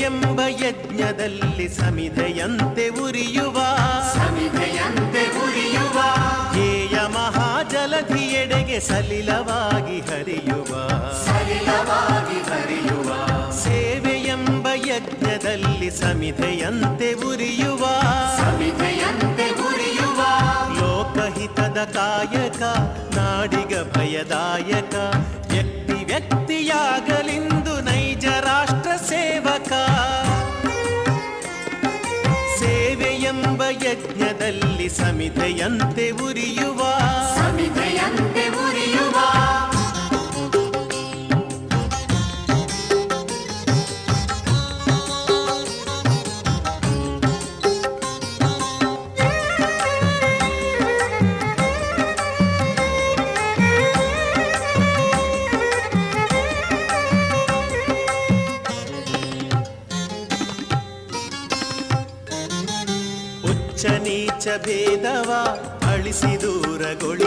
ಎಂಬ ಯಜ್ಞದಲ್ಲಿ ಸಮಿಧೆಯಂತೆ ಉರಿಯುವ ಧ್ಯೇಯ ಮಹಾಜಲಧಿಯೆಡೆಗೆ ಸಲಿಲವಾಗಿ ಹರಿಯುವ ಸೇವೆಯೆಂಬ ಯಜ್ಞದಲ್ಲಿ ಸಮಿಧೆಯಂತೆ ಉರಿಯುವ ಲೋಕಹಿತದ ಕಾಯಕ ನಾಡಿಗ ಭಯದಾಯಕ ವ್ಯಕ್ತಿ ವ್ಯಕ್ತಿಯಾಗಲಿಂದು ನೈಜ ರಾಷ್ಟ್ರ ಸೇವಕ ಸೇವೆಯೆಂಬ ಯಜ್ಞದಲ್ಲಿ ಸಮಿಧೆಯಂತೆ ಉರಿಯುವ ಉಚ್ಚ ನೀಚ ಭೇದವ ಅಳಿಸಿ ದೂರಗೊಳಿಸಿ